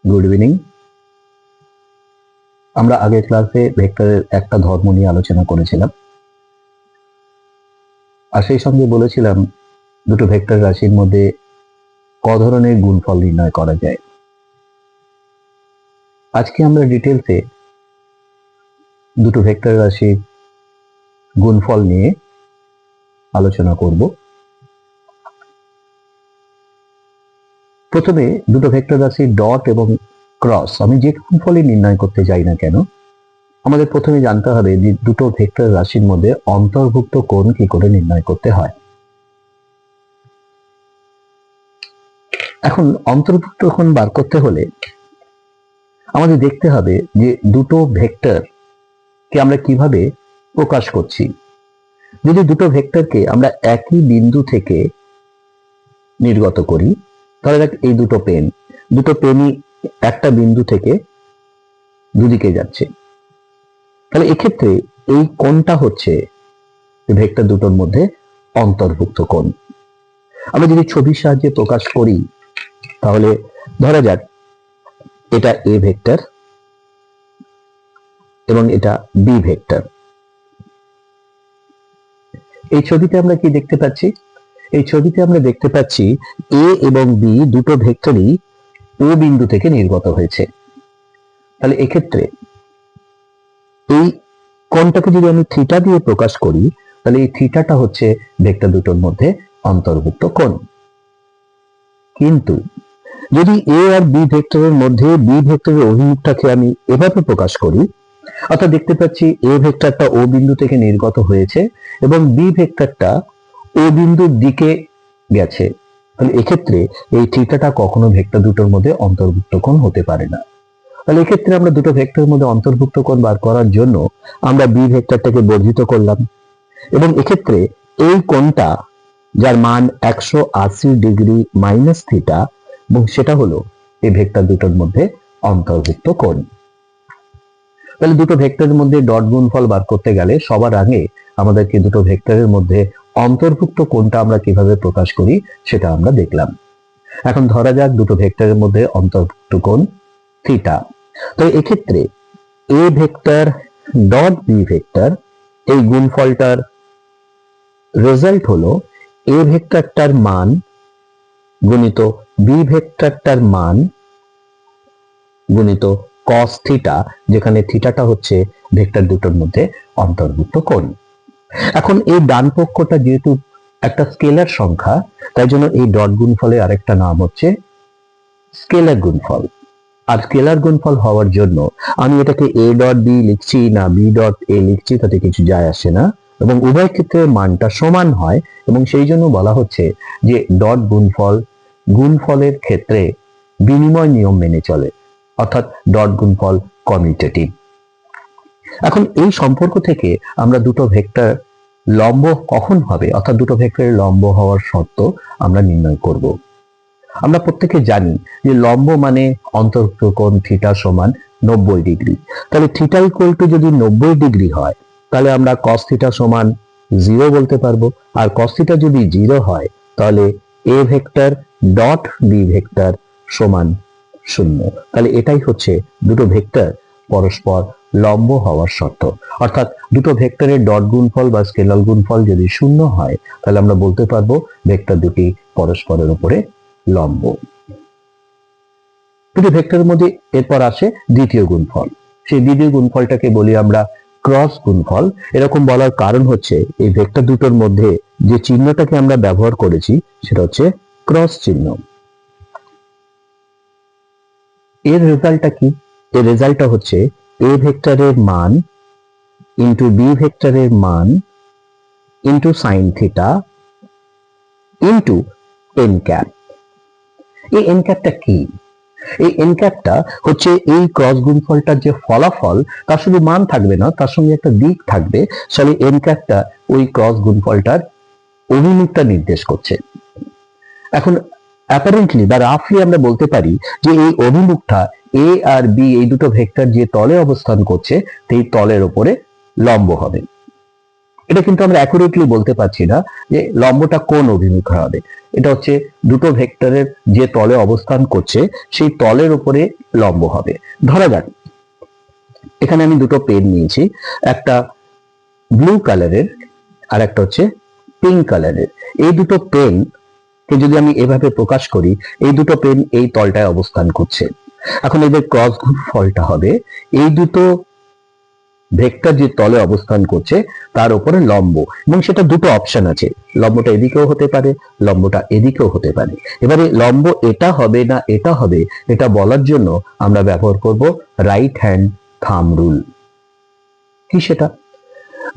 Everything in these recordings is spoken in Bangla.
Good evening. আমরা আগের ক্লাসে ভেক্টরের একটা ধর্ম নিয়ে আলোচনা করেছিলাম, আর সেই সঙ্গে বলেছিলাম দুটো ভেক্টর রাশির মধ্যে ক ধরনের গুণফল নির্ণয় করা যায়। আজকে আমরা ডিটেলসে দুটো ভেক্টর রাশির গুণফল নিয়ে আলোচনা করব। প্রথমে দুটো ভেক্টর রাশির ডট এবং ক্রস আমি যে গুণফলই নির্ণয় করতে যাই না কেন, আমাদের প্রথমে জানতে হবে যে দুটো ভেক্টর রাশির মধ্যে অন্তর্ভুক্ত কোণ কি করে নির্ণয় করতে হয়। এখন অন্তর্ভুক্ত কোণ বার করতে হলে আমাদের দেখতে হবে যে দুটো ভেক্টর কে আমরা কিভাবে প্রকাশ করছি। যদি দুটো ভেক্টরকে আমরা একই বিন্দু থেকে নির্গত করি, তাহলে দেখ এই দুটো পেনই একটা বিন্দু থেকে দুদিকে যাচ্ছে, তাহলে এক্ষেত্রে এই কোণটা হচ্ছে ভেক্টর দুটোর মধ্যে অন্তর্ভুক্ত কোণ। আমরা যদি ছবির সাহায্যে প্রকাশ করি, তাহলে ধরা যাক এটা এ ভেক্টর এবং এটা বি ভেক্টর। এই ছবিতে আমরা কি দেখতে পাচ্ছি? এই ছবিতে আমরা দেখতে পাচ্ছি এ এবং বি দুটো ভেক্টরই ও বিন্দু থেকে নির্গত হয়েছে। তাহলে এক্ষেত্রে এই কোণটাকে যদি আমি থিটা দিয়ে প্রকাশ করি, তাহলে এই থিটাটা হচ্ছে ভেক্টর দুটোর মধ্যে অন্তর্ভুক্ত কোণ। কিন্তু যদি এ আর বি ভেক্টরের মধ্যে বি ভেক্টরের অভিমুখটাকে আমি এভাবে প্রকাশ করি, অর্থাৎ দেখতে পাচ্ছি এ ভেক্টরটা ও বিন্দু থেকে নির্গত হয়েছে এবং বি ভেক্টরটা ও বিন্দুর দিকে গেছে, তাহলে এক্ষেত্রে এই থিটাটা কখনো ভেক্টর দুটোর মধ্যে অন্তর্ভুক্ত কোণ হতে পারে না। তাহলে এক্ষেত্রে আমরা দুটো ভেক্টরের মধ্যে অন্তর্ভুক্ত কোণ বার করার জন্য আমরা বি ভেক্টরটাকে বর্জিত করলাম এবং এক্ষেত্রে এই কোণটা যার মান 180 ডিগ্রি মাইনাস থিটা, এবং সেটা হলো এই ভেক্টর দুটোর মধ্যে অন্তর্ভুক্ত কোণ। তাহলে দুটো ভেক্টরের মধ্যে ডট গুণফল বার করতে গেলে সবার আগে আমাদেরকে দুটো ভেক্টরের মধ্যে অন্তর্ভুক্ত কোণটা আমরা কিভাবে প্রকাশ করি সেটা আমরা দেখলাম। এখন ধরা যাক দুটো ভেক্টরের মধ্যে অন্তর্ভুক্ত কোণ থিটা। তো এক্ষেত্রে A vector dot B vector এই গুণফলটার রেজাল্ট হলো এ ভেক্টরটার মান গুণিত বি ভেক্টরটার মান গুণিত cos থিটা, যেখানে থিটাটা হচ্ছে ভেক্টর দুটোর মধ্যে অন্তর্ভুক্ত কোণ। এখন এই ডান পক্ষটা যেহেতু একটা স্কেলার সংখ্যা, তাই জন্য এই ডট গুণফলের আরেকটা নাম হচ্ছে স্কেলার গুণফল। আর স্কেলার গুণফল হওয়ার জন্য আমি এটাকে এ ডট বি লিখছি না বি ডট এ লিখছি তাতে কিছু যায় আসে না, এবং উভয় ক্ষেত্রে মানটা সমান হয়, এবং সেই জন্য বলা হচ্ছে যে ডট গুণফল গুণফলের ক্ষেত্রে বিনিময় নিয়ম মেনে চলে, অর্থাৎ ডট গুণফল কমিউটেটিভ। এখন এই সম্পর্ক থেকে আমরা দুটো ভেক্টর লম্ব কখন হবে, অর্থাৎ দুটো ভেক্টরের লম্ব হওয়ার শর্ত আমরা নির্ণয় করব। আমরা প্রত্যেকে জানি যে লম্ব মানে অন্তর্ভুক্ত কোণ থিটা সমান 90 ডিগ্রি। তাহলে থিটা ইকুয়াল টু যদি 90 ডিগ্রি হয়, তাহলে আমরা cos থিটা সমান 0 বলতে পারবো। আর cos থিটা যদি 0 হয়, তাহলে A vector dot B vector সমান 0। তাহলে এটাই হচ্ছে দুটো ভেক্টর পরস্পর লম্ব হওয়ার শর্ত। অর্থাৎ দুটো ভেক্টরের ডট গুণফল বা স্কেলার গুণফল যদি 0 হয়, তাহলে আমরা বলতে পারবো ভেক্টর দুটি পরস্পরের উপরে লম্ব। দুটো ভেক্টরের মধ্যে এরপর আসে দ্বিতীয় গুণফল। সেই দ্বিতীয় গুণফলটাকে বলি আমরা ক্রস গুণফল। এরকম বলার কারণ হচ্ছে এই ভেক্টর দুটোর মধ্যে যে চিহ্নটাকে আমরা ব্যবহার করেছি সেটা হচ্ছে ক্রস চিহ্ন। এর রেজাল্টটা কি? এর রেজাল্টটা হচ্ছে এ ভেক্টরের মান ইন্টু বি ভেক্টরের মান into sine theta into N cap. এই এন ক্যাপটা কি? এই এন ক্যাপটা হচ্ছে এই ক্রস গুণফলটার যে ফলাফল, তার শুধু মান থাকবে না, তার সঙ্গে একটা দিক থাকবে। তাহলে এন ক্যাপটা ওই ক্রস গুণফলটার অভিমুখটা নির্দেশ করছে। এখন অ্যাপারেন্টলি বা রাফলি আমরা বলতে পারি যে এই অভিমুখটা এ আর বি এই দুটো ভেক্টর যে তলে অবস্থান করছে সেই তলের উপরে লম্ব হবে। এটা কিন্তু আমরা অ্যাকুরেটলি বলতে পারছি না যে লম্বটা কোন অভিমুখে হবে। এটা হচ্ছে দুটো ভেক্টরের যে তলে অবস্থান করছে সেই তলের উপরে লম্ব হবে। ধরা যাক এখানে আমি দুটো পেন নিয়েছি, একটা ব্লু কালারের আর একটা হচ্ছে পিঙ্ক কালারের। এই দুটো পেন কে যদি আমি এভাবে প্রকাশ করি, এই দুটো পেন এই তলটায় অবস্থান করছে। এখন এদের ক্রস গুণফলটা হবে এই দুটো ভেক্টর যে তলে অবস্থান করছে তার উপরে লম্ব, এবং সেটা দুটো অপশন আছে, লম্বটা এদিকেও হতে পারে, লম্বটা এদিকেও হতে পারে। এবারে লম্ব এটা হবে না এটা হবে, এটা বলার জন্য আমরা ব্যবহার করব রাইট হ্যান্ড থাম্ব রুল। কি সেটা?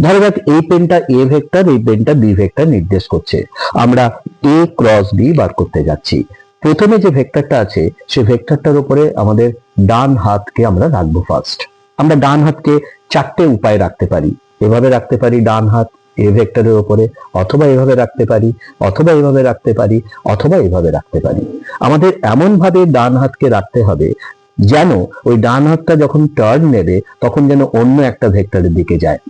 ধরা যাক এই পেনটা এ ভেক্টর, এই পেনটা বি ভেক্টর নির্দেশ করছে। আমরা এ ক্রস বি বার করতে যাচ্ছি। প্রথমে যে ভেক্টরটা আছে সেই ভেক্টরটার উপরে আমাদের ডান হাতকে আমরা রাখবো ফার্স্ট। আমরা ডান হাতকে চারটে উপায়ে রাখতে পারি। এভাবে রাখতে পারি ডান হাত এ ভেক্টরের উপরে, অথবা এভাবে রাখতে পারি, অথবা এভাবে রাখতে পারি, অথবা এভাবে রাখতে পারি। আমাদের এমন ভাবে ডান হাতকে রাখতে হবে যেন ওই ডান হাতটা যখন টার্ন নেবে তখন যেন অন্য একটা ভেক্টরের দিকে যায়।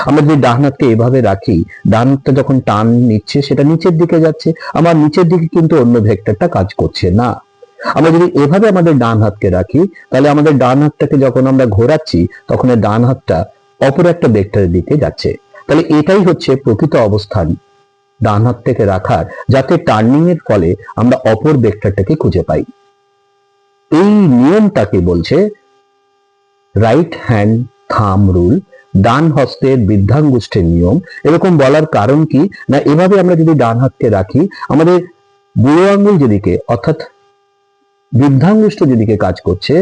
আমরা যদি ডান হাতকে এভাবে রাখি, ডান হাতটা যখন টান নিচ্ছে সেটা নিচের দিকে যাচ্ছে, আমার নিচের দিকে কিন্তু অন্য ভেক্টরটা কাজ করছে না। আমরা যদি এভাবে আমাদের ডান হাতকে রাখি, তাহলে আমাদের ডান হাতটাকে যখন আমরা ঘোরাচ্ছি তখন ডান হাতটা অপর একটা ভেক্টরের দিকে যাচ্ছে। তাহলে এটাই হচ্ছে প্রকৃত অবস্থান ডান হাত থেকে রাখার, যাতে টার্নিং এর ফলে আমরা অপর ভেক্টরটাকে খুঁজে পাই। এই নিয়মটাকে বলছে রাইট হ্যান্ড থাম্ব রুল, ডান হস্তের বৃদ্ধাঙ্গুষ্ঠের নিয়ম। এরকম বলার কারণ কি না, এভাবে আমরা যদি ডান হাতকে রাখি, আমাদের বুড়ো আঙ্গুল যেদিকে অর্থাৎ বৃদ্ধাঙ্গুষ্ঠ যেদিকে কাজ করছে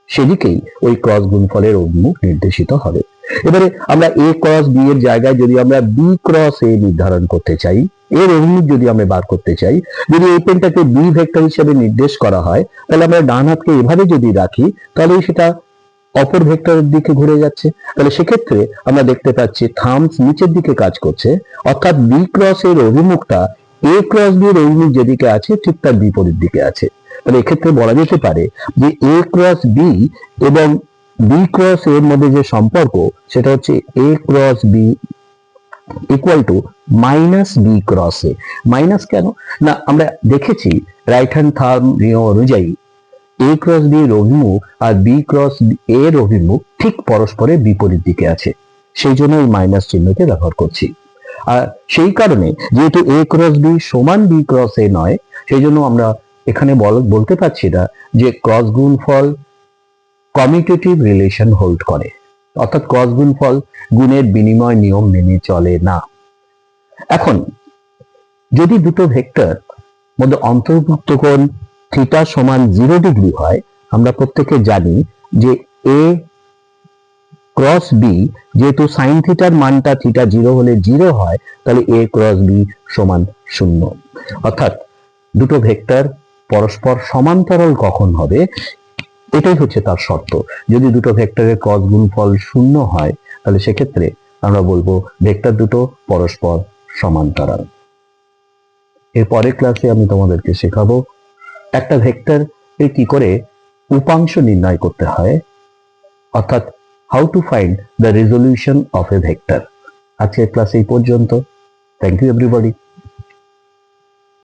সেদিকেই ওই ক্রস গুণফলের অভিমুখ নির্দেশিত হবে। এবারে আমরা এ ক্রস বি এর জায়গায় যদি আমরা বি ক্রস এ নির্ধারণ করতে চাই, এর অভিমুখ যদি আমরা বার করতে চাই, যদি এই পেনটাকে বি ভেক্টর হিসেবে নির্দেশ করা হয়, তাহলে আমরা ডান হাতকে এভাবে যদি রাখি তাহলে সেটা অপর ভেক্টরের দিকে ঘুরে যাচ্ছে। তাহলে সেক্ষেত্রে আমরা দেখতে পাচ্ছি থাম্বস নিচের দিকে কাজ করছে, অর্থাৎ বি ক্রস এর অভিমুখটা এ ক্রস বি এর অভিমুখ যেদিকে আছে ঠিক তার বিপরীত দিকে আছে। তাহলে এক্ষেত্রে বলা যেতে পারে যে এ ক্রস বি এবং বি ক্রস এর মধ্যে যে সম্পর্ক সেটা হচ্ছে A cross B equal to minus B cross A. Minus কেন না, আমরা দেখেছি রাইট হ্যান্ড থাম্ব নিয়ম অনুযায়ী এ ক্রস বি এর অভিমুখ আর বি ক্রস এর অভিমুখ ঠিক পরস্পরের বিপরীত দিকে আছে, সেই জন্য এই মাইনাস চিহ্নকে ব্যবহার করছি। আর সেই কারণে যেহেতু এ ক্রস বি সমান বি ক্রস এ নয়, সেই জন্য আমরা এখানে বলতে পারছি না যে ক্রস গুণফল কমিউটেটিভ রিলেশন হোল্ড করে, অর্থাৎ ক্রস গুণফল গুণের বিনিময় নিয়ম মেনে চলে না। এখন যদি দুটো ভেক্টর মধ্যে অন্তর্ভুক্ত কোণ থিটা সমান 0 ডিগ্রি হয়, আমরা প্রত্যেকে জানি যে এ ক্রস বি যেহেতু সাইন থিটার মানটা থিটা 0 হলে 0 হয়, তাহলে এ ক্রস বি সমান 0। অর্থাৎ দুটো ভেক্টর পরস্পর সমান্তরাল কখন হবে, এটাই হচ্ছে তার শর্ত। যদি দুটো ভেক্টরের ক্রস গুণফল 0 হয় তাহলে সেক্ষেত্রে আমরা বলবো ভেক্টর দুটো পরস্পর সমান্তরাল। এর পরের ক্লাসে আমি তোমাদেরকে শেখাবো একটা ভেক্টর এর কি করে উপাংশ নির্ণয় করতে হয়, অর্থাৎ how to find the resolution of a vector. আজকের ক্লাস এই পর্যন্ত। Thank you everybody.